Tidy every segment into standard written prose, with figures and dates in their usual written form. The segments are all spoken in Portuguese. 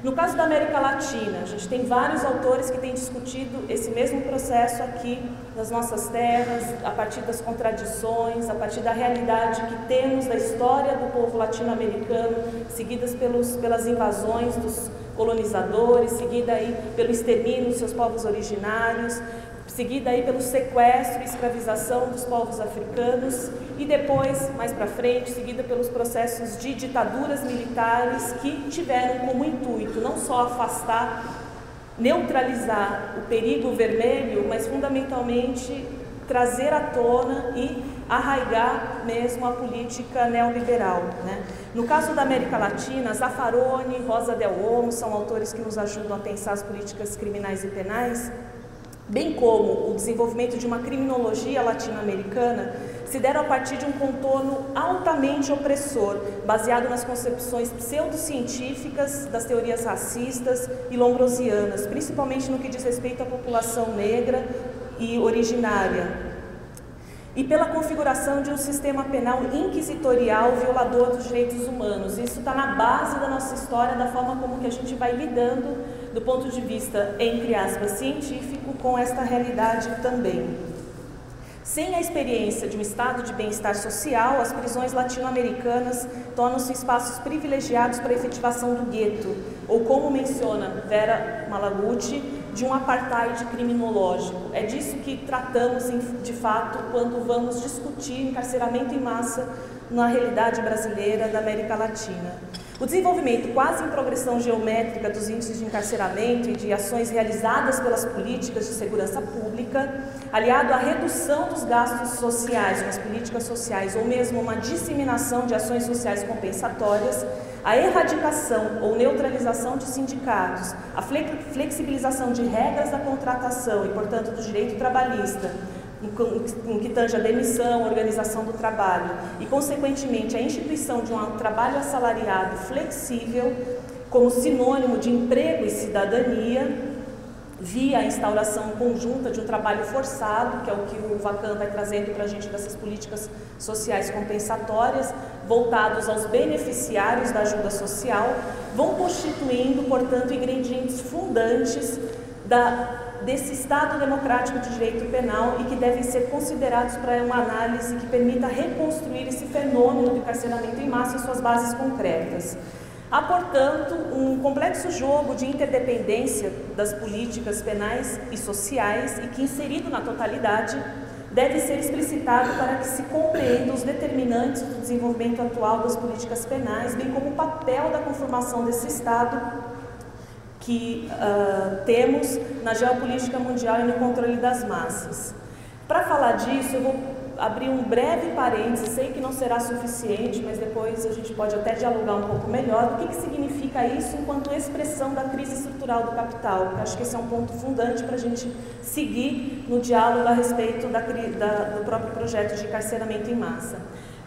No caso da América Latina, a gente tem vários autores que têm discutido esse mesmo processo aqui nas nossas terras, a partir das contradições, a partir da realidade que temos da história do povo latino-americano, seguidas pelas invasões dos colonizadores, seguida aí pelo extermínio dos seus povos originários, seguida aí pelo sequestro e escravização dos povos africanos e depois, mais para frente, seguida pelos processos de ditaduras militares que tiveram como intuito não só afastar, neutralizar o perigo vermelho, mas fundamentalmente trazer à tona e arraigar mesmo a política neoliberal, né? No caso da América Latina, Zaffaroni, Rosa Del Olmo são autores que nos ajudam a pensar as políticas criminais e penais, bem como o desenvolvimento de uma criminologia latino-americana, se deram a partir de um contorno altamente opressor, baseado nas concepções pseudocientíficas das teorias racistas e lombrosianas, principalmente no que diz respeito à população negra e originária, e pela configuração de um sistema penal inquisitorial violador dos direitos humanos. Isso está na base da nossa história, da forma como que a gente vai lidando, do ponto de vista, entre aspas, científico, com esta realidade também. Sem a experiência de um estado de bem-estar social, as prisões latino-americanas tornam-se espaços privilegiados para a efetivação do gueto, ou como menciona Vera Malaguti, de um apartheid criminológico. É disso que tratamos, de fato, quando vamos discutir encarceramento em massa na realidade brasileira da América Latina. O desenvolvimento quase em progressão geométrica dos índices de encarceramento e de ações realizadas pelas políticas de segurança pública, aliado à redução dos gastos sociais nas políticas sociais, ou mesmo uma disseminação de ações sociais compensatórias, a erradicação ou neutralização de sindicatos, a flexibilização de regras da contratação e, portanto, do direito trabalhista, no que tange a demissão, organização do trabalho e, consequentemente, a instituição de um trabalho assalariado flexível como sinônimo de emprego e cidadania, via a instauração conjunta de um trabalho forçado, que é o que o Vacan vai trazendo para a gente dessas políticas sociais compensatórias, voltados aos beneficiários da ajuda social, vão constituindo, portanto, ingredientes fundantes desse Estado democrático de direito penal e que devem ser considerados para uma análise que permita reconstruir esse fenômeno do encarceramento em massa em suas bases concretas. Há, portanto, um complexo jogo de interdependência das políticas penais e sociais e que, inserido na totalidade, deve ser explicitado para que se compreenda os determinantes do desenvolvimento atual das políticas penais, bem como o papel da conformação desse Estado que temos na geopolítica mundial e no controle das massas. Para falar disso, eu vou abrir um breve parênteses, sei que não será suficiente, mas depois a gente pode até dialogar um pouco melhor do que significa isso enquanto expressão da crise estrutural do capital, que acho que esse é um ponto fundante para a gente seguir no diálogo a respeito do próprio projeto de encarceramento em massa.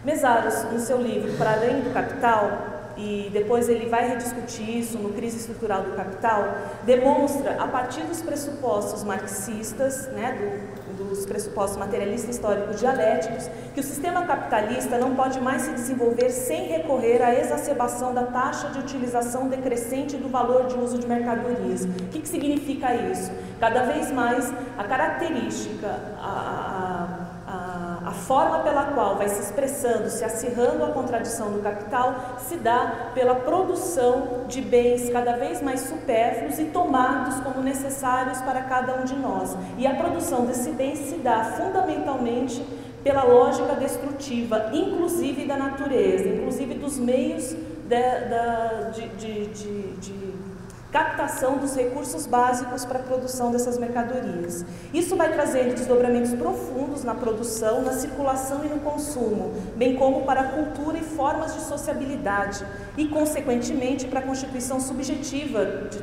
Mesaros, no seu livro Para Além do Capital, e depois ele vai rediscutir isso no Crise Estrutural do Capital, demonstra, a partir dos pressupostos marxistas, né, dos pressupostos materialistas históricos dialéticos, que o sistema capitalista não pode mais se desenvolver sem recorrer à exacerbação da taxa de utilização decrescente do valor de uso de mercadorias. O que significa isso? Cada vez mais a característica, a forma pela qual vai se expressando, se acirrando a contradição do capital, se dá pela produção de bens cada vez mais supérfluos e tomados como necessários para cada um de nós. E a produção desse bem se dá fundamentalmente pela lógica destrutiva, inclusive da natureza, inclusive dos meios de captação dos recursos básicos para a produção dessas mercadorias. Isso vai trazendo desdobramentos profundos na produção, na circulação e no consumo, bem como para a cultura e formas de sociabilidade e, consequentemente, para a constituição subjetiva de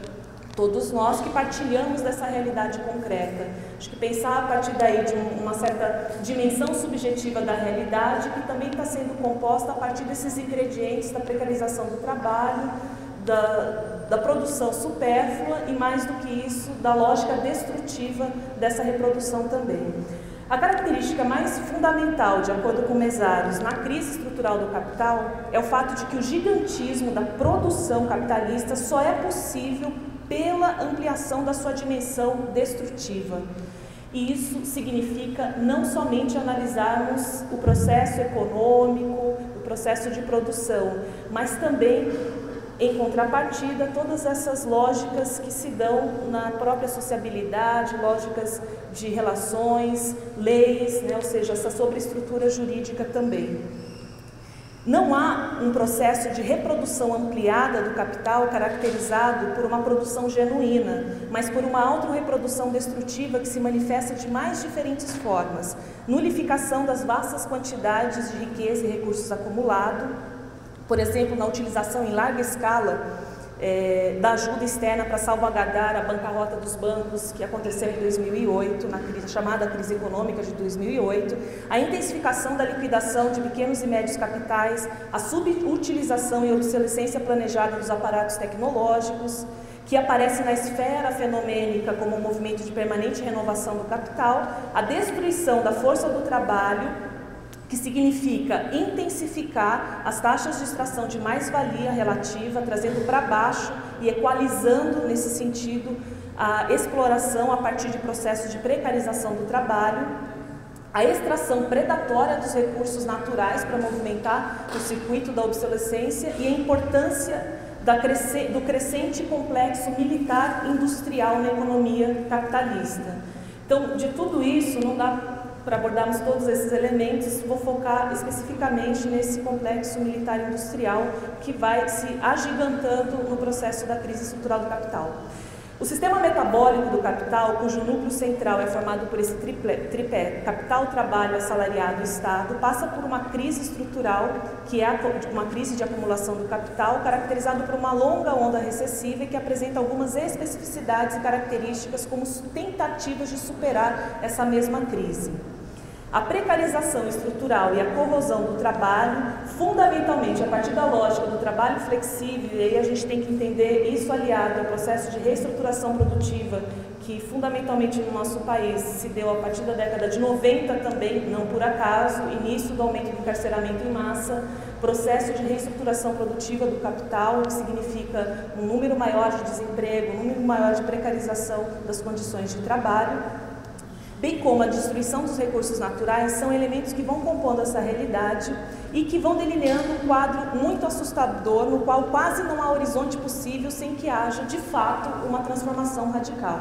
todos nós que partilhamos dessa realidade concreta. Acho que pensar a partir daí de uma certa dimensão subjetiva da realidade que também está sendo composta a partir desses ingredientes da precarização do trabalho, da produção supérflua e, mais do que isso, da lógica destrutiva dessa reprodução também. A característica mais fundamental, de acordo com Mesaros, na crise estrutural do capital é o fato de que o gigantismo da produção capitalista só é possível pela ampliação da sua dimensão destrutiva. E isso significa não somente analisarmos o processo econômico, o processo de produção, mas também, em contrapartida, todas essas lógicas que se dão na própria sociabilidade, lógicas de relações, leis, né? Ou seja, essa sobreestrutura jurídica também. Não há um processo de reprodução ampliada do capital caracterizado por uma produção genuína, mas por uma autorreprodução destrutiva que se manifesta de mais diferentes formas. Nulificação das vastas quantidades de riqueza e recursos acumulados, por exemplo, na utilização em larga escala da ajuda externa para salvaguardar a bancarrota dos bancos que aconteceu em 2008, na chamada crise econômica de 2008, a intensificação da liquidação de pequenos e médios capitais, a subutilização e obsolescência planejada dos aparatos tecnológicos, que aparece na esfera fenomênica como um movimento de permanente renovação do capital, a destruição da força do trabalho, que significa intensificar as taxas de extração de mais-valia relativa, trazendo para baixo e equalizando, nesse sentido, a exploração a partir de processos de precarização do trabalho, a extração predatória dos recursos naturais para movimentar o circuito da obsolescência e a importância do crescente complexo militar industrial na economia capitalista. Então, de tudo isso, não dá para abordarmos todos esses elementos, vou focar especificamente nesse complexo militar industrial que vai se agigantando no processo da crise estrutural do capital. O sistema metabólico do capital, cujo núcleo central é formado por esse tripé, capital, trabalho, assalariado e Estado, passa por uma crise estrutural, que é uma crise de acumulação do capital, caracterizada por uma longa onda recessiva e que apresenta algumas especificidades e características como tentativas de superar essa mesma crise. A precarização estrutural e a corrosão do trabalho, fundamentalmente a partir da lógica do trabalho flexível, e aí a gente tem que entender isso aliado ao processo de reestruturação produtiva, que fundamentalmente no nosso país se deu a partir da década de 90 também, não por acaso, início do aumento do encarceramento em massa, processo de reestruturação produtiva do capital, que significa um número maior de desemprego, um número maior de precarização das condições de trabalho, bem como a destruição dos recursos naturais, são elementos que vão compondo essa realidade e que vão delineando um quadro muito assustador, no qual quase não há horizonte possível sem que haja, de fato, uma transformação radical.